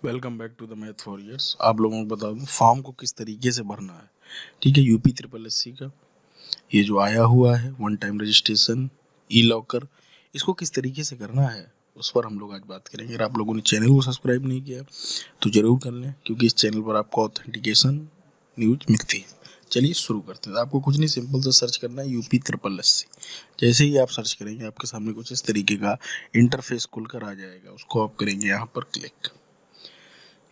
Welcome back to the math for years. आप लोगों को बता दूं फॉर्म को किस तरीके से भरना है। ठीक है, यूपी ट्रिपल एस सी का ये जो आया हुआ है वन टाइम रजिस्ट्रेशन ई लॉकर, इसको किस तरीके से करना है उस पर हम लोग आज बात करेंगे। अगर आप लोगों ने चैनल को सब्सक्राइब नहीं किया तो जरूर कर लें, क्योंकि इस चैनल पर आपको ऑथेंटिकेशन न्यूज मिलती है। चलिए शुरू करते हैं। आपको कुछ नहीं, सिंपल से सर्च करना है यूपी ट्रिपल एस सी। जैसे ही आप सर्च करेंगे आपके सामने कुछ इस तरीके का इंटरफेस खुलकर आ जाएगा। उसको आप करेंगे यहाँ पर क्लिक।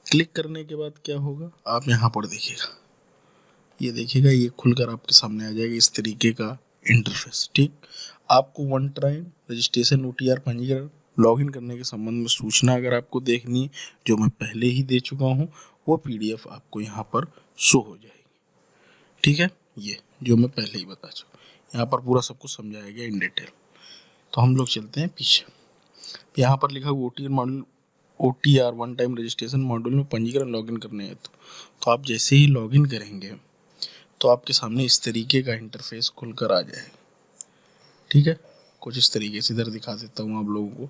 क्लिक करने के बाद क्या होगा, आप यहाँ पर देखिएगा, ये देखिएगा, ये खुलकर आपके सामने आ जाएगा इस तरीके का इंटरफेस। ठीक, आपको वन टाइम रजिस्ट्रेशन OTR पंजीकरण लॉगिन करने के संबंध में सूचना अगर आपको देखनी है, जो मैं पहले ही दे चुका हूँ, वो PDF आपको यहाँ पर शो हो जाएगी। ठीक है, ये जो मैं पहले ही बता चुका, यहाँ पर पूरा सब कुछ समझाया गया इन डिटेल। तो हम लोग चलते हैं पीछे। यहाँ पर लिखा हुआ OTR one time registration module में पंजीकरण लॉगिन करने हेतु। तो आप जैसे ही लॉगिन करेंगे तो आपके सामने इस तरीके का इंटरफेस खुलकर आ जाएगा। ठीक है, कुछ इस तरीके से इधर दिखा देता हूँ आप लोगों को।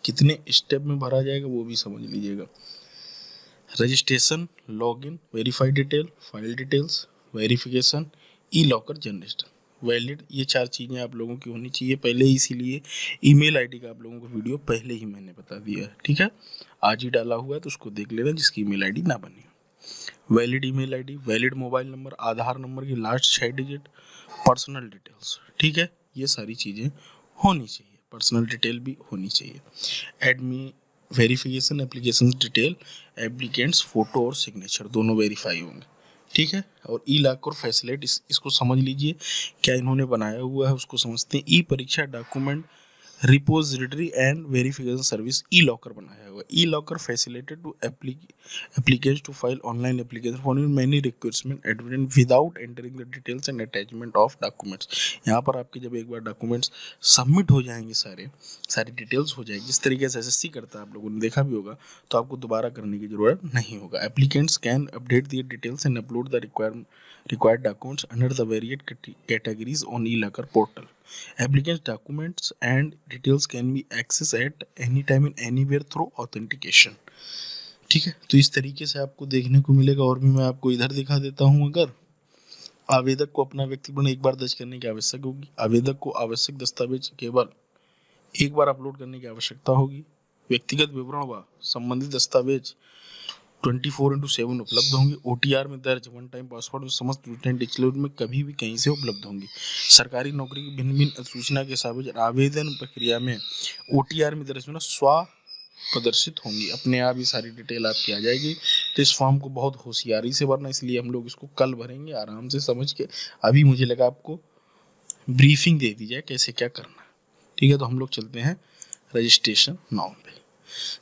कितने स्टेप में भरा जाएगा वो भी समझ लीजिएगा। Registration, login, verify detail, file details, verification, e locker generation, valid, ये 4 चीज़ें आप लोगों की होनी चाहिए पहले ही। इसीलिए ईमेल आईडी का आप लोगों को वीडियो पहले ही मैंने बता दिया है। ठीक है, आज ही डाला हुआ है तो उसको देख लेना जिसकी ईमेल आईडी ना बनी। Valid email ID, valid mobile number, Aadhaar number की लास्ट 6 डिजिट, पर्सनल डिटेल्स। ठीक है, ये सारी चीज़ें होनी चाहिए, पर्सनल डिटेल भी होनी चाहिए। एडमी verification, application detail, applicants photo और सिग्नेचर दोनों वेरीफाई होंगे। ठीक है, और ई लॉक और फैसिलिटी इसको समझ लीजिए क्या इन्होंने बनाया हुआ है, उसको समझते हैं। E Pariksha document repository and verification service e locker बनाया हुआ। E locker facilitated to applicants to file online application for many requirement admin without entering the details and attachment of documents। यहाँ पर आपके जब एक बार डॉक्यूमेंट्स सबमिट हो जाएंगे, सारी डिटेल्स हो जाएगी, जिस तरीके से SSC करता है आप लोगों ने देखा भी होगा, तो आपको दोबारा करने की जरूरत नहीं होगा। Applicants can update their details and upload the required documents under the various categories on e-locker portal। Applicants documents and details can be accessed at any time and anywhere through authentication। ठीक है, तो इस तरीके से आपको देखने को मिलेगा। और भी मैं आपको इधर दिखा देता हूँ। अगर आवेदक को अपना व्यक्तिगत एक बार दर्ज करने की आवश्यकता होगी, आवेदक को आवश्यक दस्तावेज केवल एक बार अपलोड करने की आवश्यकता होगी। व्यक्तिगत विवरण व संबंधित दस्तावेज 24/7 उपलब्ध होंगे। OTR में दर्ज वन टाइम पासवर्ड समस्त डिजिटल में कभी भी कहीं से उपलब्ध होंगी। सरकारी नौकरी की भिन्न भिन्न सूचना के साथ आवेदन प्रक्रिया में OTR में दर्ज स्व प्रदर्शित होंगी। अपने आप ही सारी डिटेल आपकी आ जाएगी। तो इस फॉर्म को बहुत होशियारी से भरना, इसलिए हम लोग इसको कल भरेंगे आराम से समझ के। अभी मुझे लगा आपको ब्रीफिंग दे दी जाए कैसे क्या करना। ठीक है, तो हम लोग चलते हैं रजिस्ट्रेशन नाउ पे।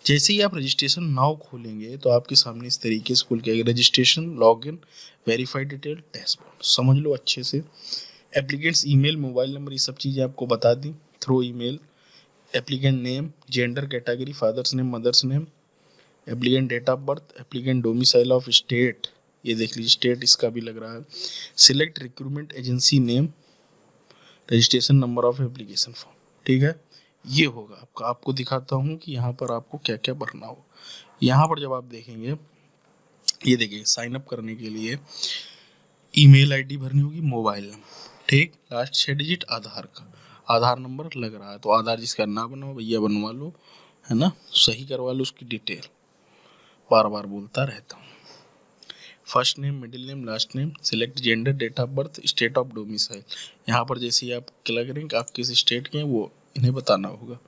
जैसे ही आप रजिस्ट्रेशन नाउ खोलेंगे तो आपके सामने इस तरीके से खुल के आएगा। Registration, login, verified detail, dashboard, समझ लो अच्छे से। एप्लीकेंट्स ईमेल, मोबाइल नंबर, ये सब चीज़ें आपको बता दी through email. Applicant name, gender category, father's name, mother's name, applicant date of birth, applicant domicile of state, ये देख लीजिए स्टेट इसका भी लग रहा है। Select recruitment agency name, registration number of application form. ठीक है, ये होगा आपका। आपको दिखाता हूँ कि यहाँ पर आपको क्या क्या भरना हो। यहाँ पर जब आप देखेंगे, ये देखिए साइन अप करने के लिए ईमेल आईडी भरनी होगी, मोबाइल नंबर, ठीक, लास्ट 6 डिजिट आधार का, आधार नंबर लग रहा है तो आधार जिसका ना बना हो भैया बनवा लो, है ना, सही करवा लो उसकी डिटेल, बार बार बोलता रहता हूँ। First name, middle name, last name, select gender, date of birth, state of domicile. यहाँ पर जैसे ही आप क्लिक करेंगे आप किस स्टेट के हैं वो इन्हें बताना होगा।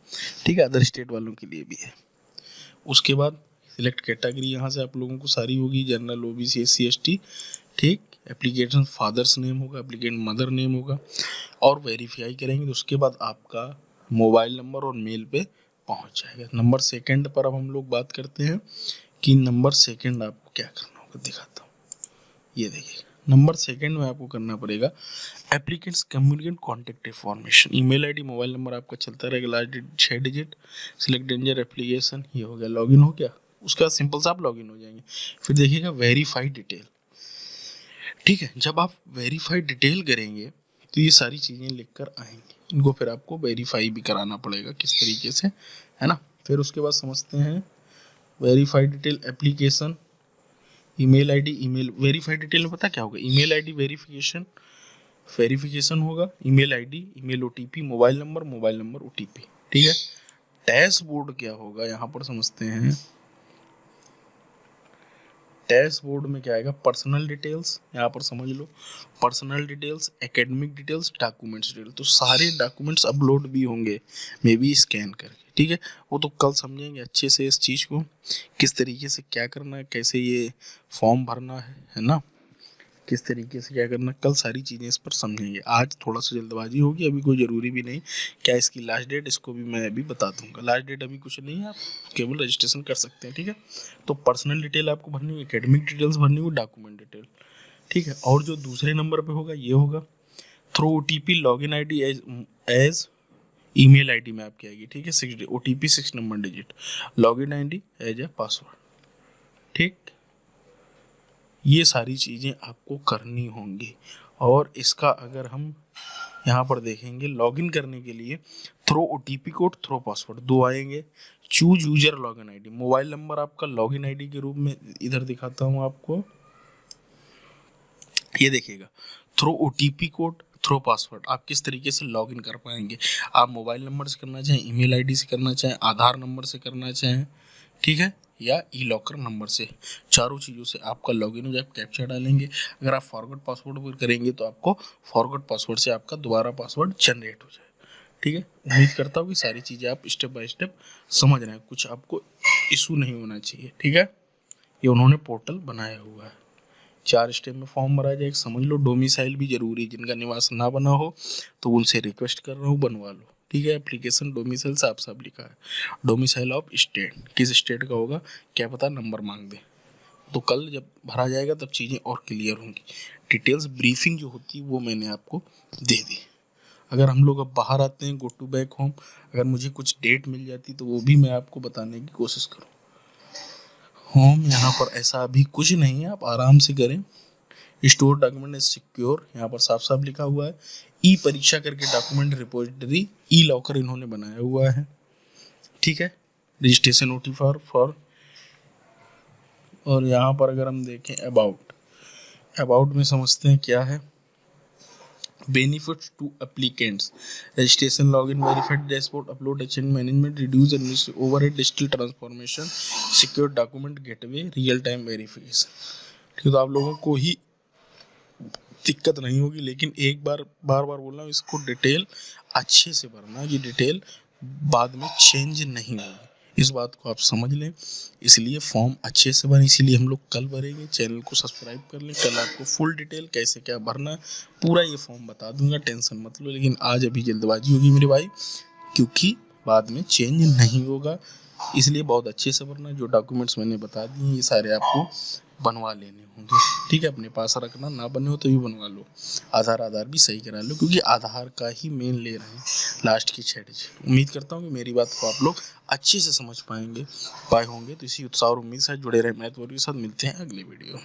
ठीक है, अदर स्टेट वालों के लिए भी है। उसके बाद सिलेक्ट कैटेगरी, यहाँ से आप लोगों को सारी होगी, जनरल, OBC, SC ST। ठीक, एप्लीकेशन फादर्स नेम होगा, एप्लीकेंट मदर नेम होगा, और वेरीफाई करेंगे तो उसके बाद आपका मोबाइल नंबर और मेल पे पहुंच जाएगा। नंबर सेकंड पर अब हम लोग बात करते हैं कि नंबर सेकंड आपको क्या करना होगा, दिखाता हूँ। ये देखिए, नंबर सेकंड में आपको करना पड़ेगा applicants communicate contact information. Email ID, mobile number आपका चलता रहेगा, last 6 digit, select danger application, ये हो गया, लॉगिन हो गया। उसका सिंपल सा आप लॉगिन हो जाएंगे। फिर देखिएगा वेरीफाइड डिटेल। ठीक है, जब आप वेरीफाइड डिटेल करेंगे तो ये सारी चीज़ें लिखकर आएंगी, इनको फिर आपको वेरीफाई भी कराना पड़ेगा किस तरीके से, है ना। फिर उसके बाद समझते हैं verified detail application, email ID, email verified detail में पता क्या होगा, ईमेल आईडी वेरिफिकेशन होगा, email ID, email OTP, mobile number OTP, ठीक है। डैशबोर्ड क्या होगा यहाँ पर समझते हैं। डैशबोर्ड में क्या आएगा, पर्सनल डिटेल्स, यहाँ पर समझ लो personal details, academic details, documents details, तो सारे डॉक्यूमेंट्स अपलोड भी होंगे मे बी स्कैन करके, ठीक है। वो तो कल समझेंगे अच्छे से इस चीज़ को, किस तरीके से क्या करना है, कैसे ये फॉर्म भरना है ना, किस तरीके से क्या करना, कल सारी चीज़ें इस पर समझेंगे। आज थोड़ा सा जल्दबाजी होगी, अभी कोई ज़रूरी भी नहीं। क्या इसकी लास्ट डेट, इसको भी मैं अभी बता दूंगा। लास्ट डेट अभी कुछ नहीं है, आप केवल रजिस्ट्रेशन कर सकते हैं, ठीक है। तो पर्सनल डिटेल आपको भरनी है, एकेडमिक डिटेल्स भरनी होगी, डॉक्यूमेंट डिटेल, ठीक है। और जो दूसरे नंबर पे होगा ये होगा through OTP login ID as email ID में आपकी आएगी, ठीक है। 6 OTP 6 number digit, login ID as a password, ठीक। ये सारी चीज़ें आपको करनी होंगी। और इसका अगर हम यहाँ पर देखेंगे, लॉगिन करने के लिए through OTP code, through password, दो आएंगे। Choose user login ID, mobile number आपका लॉगिन आईडी के रूप में इधर दिखाता हूँ आपको, ये देखिएगा। Through OTP code, through password, आप किस तरीके से लॉगिन कर पाएंगे। आप मोबाइल नंबर से करना चाहें, ईमेल आईडी से करना चाहें, आधार नंबर से करना चाहें, ठीक है, या ई लॉकर नंबर से, चारों चीज़ों से आपका लॉगिन हो जाए। आप कैप्चा डालेंगे, अगर आप फॉरगॉट पासवर्ड पर करेंगे तो आपको फॉरगॉट पासवर्ड से आपका दोबारा पासवर्ड जनरेट हो जाए, ठीक है। उम्मीद करता हूँ कि सारी चीज़ें आप स्टेप बाय स्टेप समझ रहे हैं, कुछ आपको इशू नहीं होना चाहिए, ठीक है। ये उन्होंने पोर्टल बनाया हुआ है, 4 स्टेप में फॉर्म भरा जाए। समझ लो डोमिसाइल भी जरूरी, जिनका निवास ना बना हो तो उनसे रिक्वेस्ट कर रहा हूँ बनवा लो, ठीक है। एप्लीकेशन डोमिसाइल साफ साफ लिखा है, डोमिसाइल ऑफ स्टेट, किस स्टेट का होगा क्या पता नंबर मांग दे। तो कल जब भरा जाएगा तब चीज़ें और क्लियर होंगी। डिटेल्स ब्रीफिंग जो होती है वो मैंने आपको दे दी। अगर हम लोग अब बाहर आते हैं, गो टू बैक होम, अगर मुझे कुछ डेट मिल जाती तो वो भी मैं आपको बताने की कोशिश करूँ। होम यहाँ पर ऐसा अभी कुछ नहीं है, आप आराम से करें। स्टोर डॉक्यूमेंट इज सिक्योर, यहाँ पर साफ साफ लिखा हुआ है। ई परीक्षा करके डॉक्यूमेंट रिपोजिटरी, ई लॉकर इन्होंने बनाया हुआ है, ठीक है। रजिस्ट्रेशन ओटी फॉर और यहाँ पर अगर हम देखें अबाउट में समझते हैं क्या है। Benefits to applicants, registration, login, verified dashboard, upload, exchange management, reduce administrative overhead, digital transformation, secure document gateway, real time verification, ठीक है। तो आप लोगों को ही दिक्कत नहीं होगी, लेकिन एक बार बार बोल रहा हूँ, इसको डिटेल अच्छे से भरना, ये डिटेल बाद में चेंज नहीं होगी, इस बात को आप समझ लें। इसलिए फॉर्म अच्छे से भरें, इसीलिए हम लोग कल भरेंगे। चैनल को सब्सक्राइब कर लें, कल आपको फुल डिटेल कैसे क्या भरना है पूरा ये फॉर्म बता दूंगा, टेंशन मत लो। लेकिन आज अभी जल्दबाजी होगी मेरे भाई, क्योंकि बाद में चेंज नहीं होगा, इसलिए बहुत अच्छे से भरना। जो डॉक्यूमेंट्स मैंने बता दिए ये सारे आपको बनवा लेने होंगे, ठीक है। अपने पास रखना, ना बने हो तो भी बनवा लो। आधार भी सही करा लो, क्योंकि आधार का ही मेन ले रहे हैं लास्ट की 6 डिजिट। उम्मीद करता हूँ कि मेरी बात को आप लोग अच्छे से समझ पाए होंगे। तो इसी उत्साह और उम्मीद से जुड़े रहे। मैं तो साथ मिलते हैं अगली वीडियो।